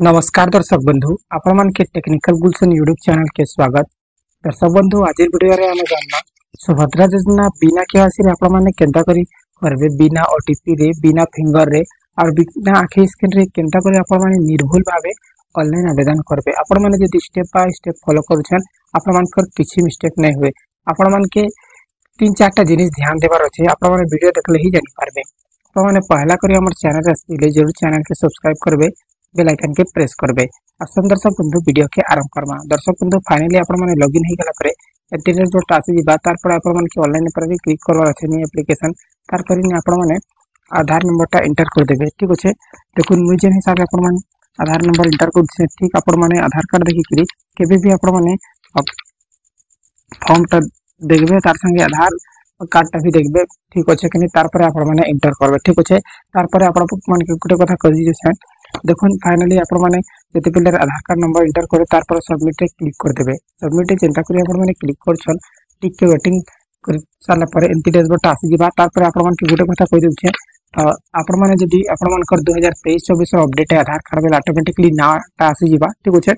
नमस्कार दर्शक बंधु आपण मान के टेक्निकल गुलशन यूट्यूब चैनल के स्वागत। दर्शक बंधु आज वीडियो रे हम जानना सुभद्रा योजना बिना केवासी रे आपण माने केंता करी करबे बिना ओटीपी रे बिना फिंगर रे और बिना आंखी स्कैन रे केंता करी आपण माने निर्भुल भाबे ऑनलाइन आवेदन करबे। आपण माने जदी स्टेप बाय स्टेप फॉलो करूछन आपण मान कर किछि मिस्टेक नै होए। आपण मान के तीन चारटा जिनिस ध्यान देबार अछि। आपण माने वीडियो देखले ही जानि पारबे। आपण माने पहला करी हमर चैनल रे आसीले जरूर चैनल के सब्सक्राइब करबे, बेल आइकन के प्रेस करबे। आसन दर्शक बंधु वीडियो के आरंभ करमा। दर्शक बंधु फाइनली आपण माने लॉगिन ही गला परे एटीएस जो टासी जिबा तार पर आपण माने के ऑनलाइन पर भी क्लिक करवा अछि नी एप्लीकेशन तार पर नी आपण माने आधार नंबर ता एंटर कर देबे। ठीक अछि, देखुन मुई जेन हिसाब आपण माने आधार नंबर एंटर कर से ठीक आपण माने आधार कार्ड देखि करी केबे भी आपण माने फॉर्म ता देखबे तार संगे आधार कार्ड ता भी देखबे। ठीक अछि कि तार पर आपण माने एंटर करबे। ठीक अछि, तार पर आपण माने के गुटे कथा कहि जे छै देखुन फाइनली आपण माने जते पिलर आधार कार्ड नंबर एंटर करे तार पर सबमिट रे क्लिक कर देबे। सबमिट चिंता करी आपण माने क्लिक करछन टिक के वेटिंग कर साला पर एंटी डैशबोर्ड आसी जिबा। तार पर आपण मान के गुटे कथा कहि देउ छै आपण माने जदी आपण मान कर 2023-24 अपडेट आधार कार्ड बेल ऑटोमेटिकली ना ता आसी जिबा। ठीक अछि,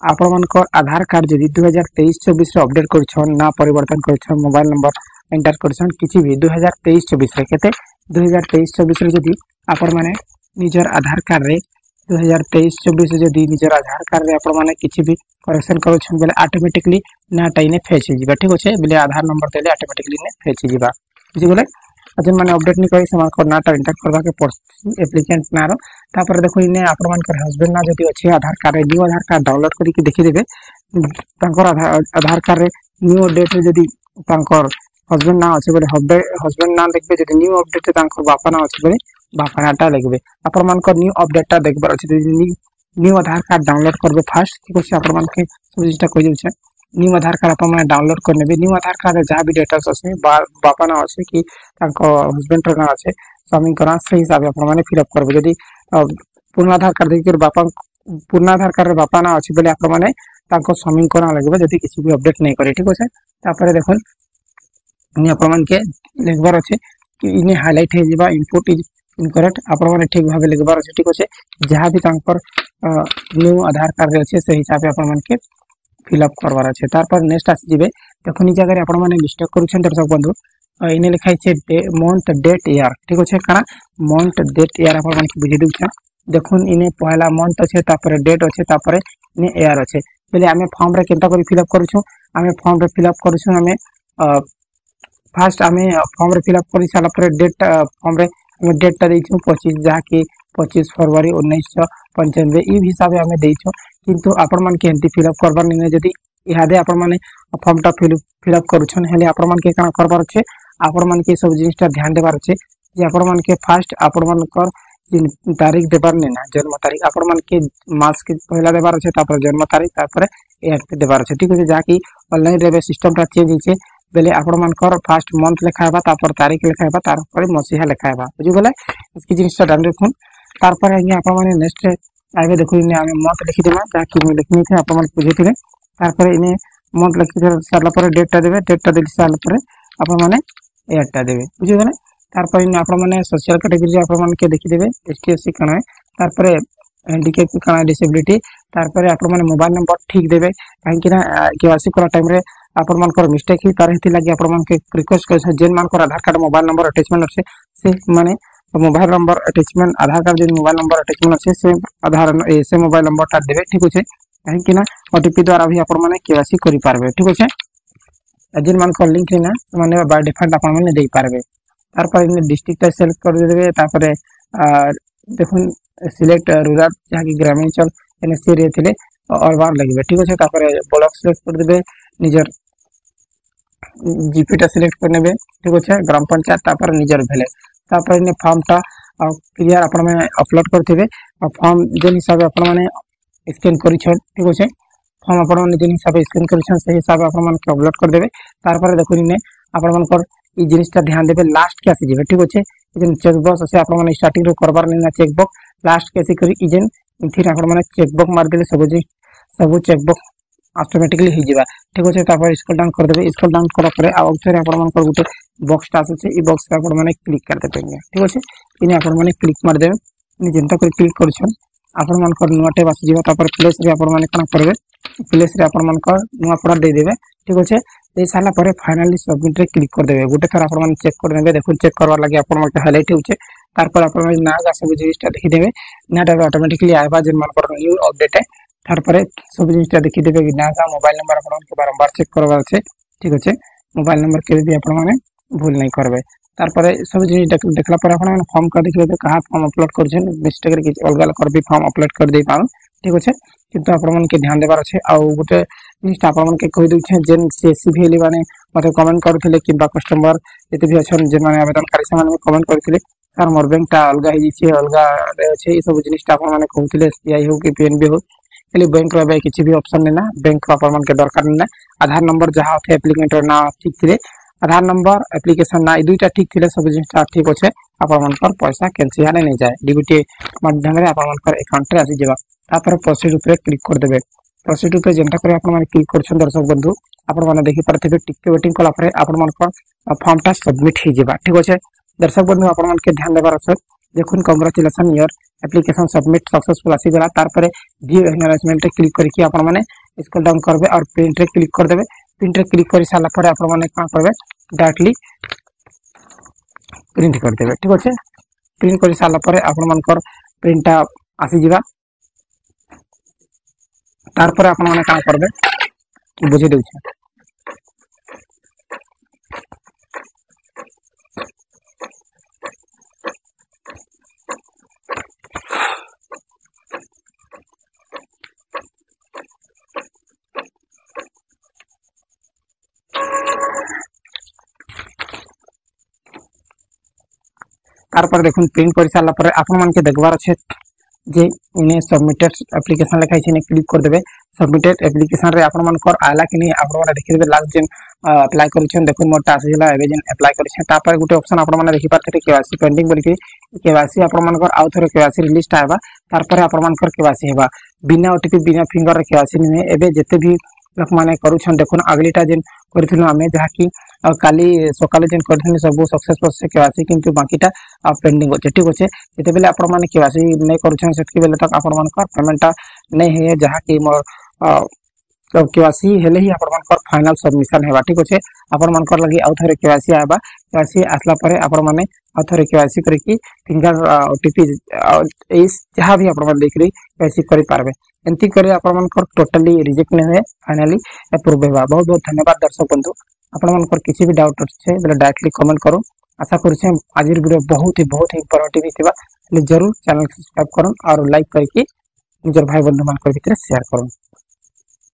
आपण मान कर आधार कार्ड जदी 2023-24 अपडेट करछन ना परिवर्तन करछन मोबाइल नंबर एंटर करछन किछि भी 2023-24 रे केते 2023-24 रे जदी आपण माने निजर आधार कार्ड रे 2023-24 जदी निजर आधार कार्ड रे आपण माने किछि भी करेक्शन करू छन बेले ऑटोमेटिकली ना टाइने फेच जिबा। ठीक अछि, बेले आधार नंबर देले ऑटोमेटिकली ने फेच जिबा। बुझि गेले अजन माने अपडेट नि करी समान को ना टा एंटर करबा के पड़ एप्लीकेंट नारो तापर देखो इने आपण मान कर हस्बैंड ना जदी अछि आधार कार्ड रे न्यू आधार कार्ड डाउनलोड करी के देखि देबे। तांकर आधार कार्ड रे न्यू डेट रे जदी तांकर हस्बैंड ना अछि बेले हस्बैंड ना लिखबे जदी न्यू अपडेट तांकर बापा ना अछि बेले बापा नाटा लिखबे। आपण मान को न्यू अपडेट ता देखबार अछि न्यू आधार कार्ड डाउनलोड करबे फास्ट। ठीक अछि, आपण मान के सुविधा कहि छै न्यू आधार कार्ड आपण माने डाउनलोड कर नेबे। न्यू आधार कार्ड जहां भी डिटेल्स अछि बापा ना अछि कि तांको हस्बैंड रा ना अछि स्वामी करा सही हिसाब आपण माने फिल अप करबे। जदी पुराना आधार कार्ड देखि बापा पुराना आधार कार्ड रे बापा ना अछि बेले आपण माने तांको स्वामी करा लगबे जदी किछि भी अपडेट नै करे। ठीक अछि, तापर देखन इने आपण मान के लिखबार अछि कि इने हाइलाइट हे जिबा इनपुट इज इनकरेक्ट आपण माने ठीक भाबे लिखबार अछि। ठीक अछि, जहां भी तांकर न्यू आधार कार्ड रे अछि सही हिसाब आपण मान के फिल अप करबार अछि। तार पर नेक्स्ट आसी जिबे देखनि जगह रे आपण माने मिस्टेक करूछन दर्शक बंधु इने लिखाइ छै मंथ डेट ईयर। ठीक अछि, काना मंथ डेट ईयर आपण मान के बुझि दउ छै। देखुन इने पहला मंथ अछि तापर डेट अछि तापर इने ईयर अछि। पहिले हमें फॉर्म रे केनता करी फिल अप करूछु हमें फॉर्म रे फिल अप करूछु हमें फास्ट हमें फॉर्म रे फिल अप करि साला पर डेट फॉर्म रे हमें डेट ता दैछु 25 जहा कि 25 फरवरी 1995 ई हिसाबे हमें दैछु। किंतु आपण मान के एंटी फिल अप करबार नै जदी इहादे आपण माने फॉर्म ता फिल अप करूछन हेले आपण मान के काना करबार छै आपण मान के सब जिनिसटा ध्यान देबार छै जे आपण मान के फास्ट आपण मान कर तारीख देबार नै ना जन्म तारीख आपण मान के मास के पहला देबार छै तापर जन्म तारीख तापर ईयर देबार छै। ठीक है, जाकि ऑनलाइन रे सिस्टम ता चेंज हिचे बेले आपण मान कर फास्ट मंथ लिखाबा तापर तारीख लिखाबा तापर मसिहा लिखाबा। बुझि गेले इसकी जिनिस ध्यान रखुन। तापर आगे आपण माने नेक्स्ट आगे देखु इने हम मंथ लिखि देबा जाकि मैं लिखनी थे आपण मान बुझिथिले। तापर इने मंथ लिखि सारला पर डेट ता देबे डेट ता देली सारला पर आपण माने ईयर ता देबे। बुझि गेले तापर इने आपण माने सोशल कैटेगरी आपण मान के देखि देबे एसटीएससी कना है तापर हैंडीकैप कना डिसेबिलिटी तापर आपण माने मोबाइल नंबर ठीक देबे काहे कि ना केवासी करा टाइम रे आपण मान कर मिस्टेक ही तार हेति लागि आपण मान के रिक्वेस्ट कर जेन मान कर आधार कार्ड मोबाइल नंबर अटैचमेंट अछि से माने मोबाइल नंबर अटैचमेंट आधार कार्ड जेन मोबाइल नंबर अटैचमेंट अछि से आधार से मोबाइल नंबर ता देबे। ठीक अछि, काहे कि ना ओटीपी द्वारा भी आपण माने केवासी करि पारबे। ठीक अछि, जेन मान कर लिंक है ना माने बाय डिफॉल्ट आपण माने देई पारबे। तार पर इन डिस्ट्रिक्ट ता सेलेक्ट कर देबे तापर देखुन सिलेक्ट रूरल जहा कि ग्रामीण एनएससी रे थिले और बार लगबे। ठीक अछि, तापर ब्लॉक सेलेक्ट कर देबे निजर जीपी टा सिलेक्ट कर नेबे। ठीक अछि, ग्राम पंचायत तापर निजर भेले तापर ने फॉर्म टा क्लियर आपण में अपलोड करथिबे और फॉर्म जेन हिसाब आपण माने स्कैन करि छ। ठीक अछि, फॉर्म आपण माने जेन हिसाब स्कैन करि छ सही हिसाब आपण मान के अपलोड कर देबे। तार पर देखु ने आपण मान कर ई जिनिसटा ध्यान देबे लास्ट के आसी जेबे। ठीक अछि, जेन चेक बॉक्स আছে आपण माने स्टार्टिंग रो करबार नै ना चेक बॉक्स लास्ट के आसी करी ई जेन फिर आपण माने चेक बॉक्स मार देले सब चेक बॉक्स ऑटोमेटिकली हो जिबा। ठीक अछि, तापर स्क्रॉल डाउन कर देबे स्क्रॉल डाउन करा परे आ अक्षर आपण मान कर गुटे बॉक्स टा আছে ई बॉक्स पे आपण माने क्लिक कर देबे। ठीक अछि, इने आपण माने क्लिक मार देबे इने जेंता कर क्लिक करछन आपण मानकर नुआ टैब आसी जिवो तापर प्लेस रे आपण माने कोन करबे प्लेस रे आपण मानकर नुआ कोड दे देबे ठीक अछि ए साला परे फाइनली सबमिट रे क्लिक कर देबे गोटे थर आपण माने चेक कर देबे देखु चेक करबा लागि आपण माने हाइलाइट होचे तारपर आपण माने ना गा सब जिनिसटा देखि देबे नाटा ऑटोमेटिकली आइबा जे मानकर न्यू अपडेट है तारपर सब जिनिसटा देखि देबे कि ना गा मोबाइल नंबर आपण के बारंबार चेक करबा छै ठीक अछि मोबाइल नंबर के भी आपण माने भूल नहीं करबे तारपर सब जिनिस देखला पर आपण माने फॉर्म कर देखबे कहा फॉर्म अपलोड करछन मिस्टेक रे कि अलग कर भी फॉर्म अपलोड कर दे पाऊ ठीक अछि किंतु आपण मन के ध्यान देबार छै आ गोटे जिनिस आपण मन के कहि दउ छै जेन सीएससी भेली माने मते कमेंट करथिले किबा कस्टमर जते भी अछन जे माने आवेदनकारी से माने कमेंट करथिले सर मोर बैंक ता अलगा ही छै अलगा रे छै ई सब जिनिस आपण माने कहथिले एसबीआई हो कि पीएनबी हो खाली बैंक रो बे किछि भी ऑप्शन नै ना बैंक आपण मन के दरकार नै आधार नंबर जहां होथे एप्लीकेंट ना ठीक थिले आधार नंबर एप्लीकेशन ना ई दुईटा ठीक थिले सब जिनिस ठीक होछे आपण मन पर पैसा कैंसिल हाने नै जाय डीबीटी माध्यम रे आपण मन कर अकाउंट रे आसी जेबा तापर प्रोसीड ऊपर क्लिक कर देबे प्रोसीड ऊपर जेंटा करे आपण माने क्लिक करछन दर्शक बंधु आपण माने देखि परथिबे टिक वेटिंग कला परे आपण मन को फॉर्म टा सबमिट हे जेबा ठीक होछे दर्शक बंधु आपण मन के ध्यान देबार छै देखुन congratulation your application submit successful आसी गला तार परे व्यू एक्नॉलेजमेंट रे क्लिक करके आपण माने स्क्रॉल डाउन करबे और प्रिंट रे क्लिक कर देबे प्रिंट रे क्लिक करि साला परे आपण माने का करबे डायरेक्टली प्रिंट कर देबे ठीक अछि प्रिंट करि साला परे आपण मानकर प्रिंट आसी जिबा तार परे आपण माने का करबे बुझि देउ छै तार पर देखुन प्रिंट कर साला पर आपण मन के देखबार छै जे इने सबमिटेड एप्लीकेशन लिखाइ छै ने क्लिक कर देबे सबमिटेड एप्लीकेशन रे आपण मन कर आला कि नहीं आपण मन देखि देबे लास्ट जेन अप्लाई करिछन देखुन मोर टास्क हिला एबे जेन अप्लाई करिछन ता पर गुटे ऑप्शन आपण मन देखि पारथे केवाईसी पेंडिंग बोल के केवाईसी आपण मन कर आउ थरे केवाईसी लिस्ट आबा तार पर आपण मन कर केवाईसी हेबा बिना ओटीपी बिना फिंगर रे केवाईसी ने एबे जते भी लोक माने करूछन देखुन अगलीटा जेन करथिनो हमें जहा कि काली सकाले जेन करथिनो सब सक्सेसफुल से केवाईसी किंतु बाकीटा पेंडिंग होचे ठीक होचे जते बेले आपण माने केवाईसी नै करूछन सेतकी बेले तक आपण मन कर पेमेंटटा नै हे जहा कि मोर सब केवाईसी हेले ही आपण मन कर फाइनल सबमिशन हेबा ठीक होचे आपण मन कर लगी आउ थरे केवाईसी आबा केवाईसी आसला परे आपण माने आउ थरे केवाईसी करी कि फिंगर ओटीपी इस जहां भी आपण मन देखरी केवाईसी करि पारबे एंती करे आपण मन कर टोटली रिजेक्ट नै होए फाइनली अप्रूव हेबा बहुत बहुत धन्यवाद दर्शक बंधु आपण मन कर किसी भी डाउट छै बेले डायरेक्टली कमेंट करू आशा करू छै आजिर वीडियो बहुत ही इंफॉर्मेटिव हितबा जरूर चैनल सब्सक्राइब करन और लाइक करके निजर भाई बंधु मन कर भीतर शेयर करन।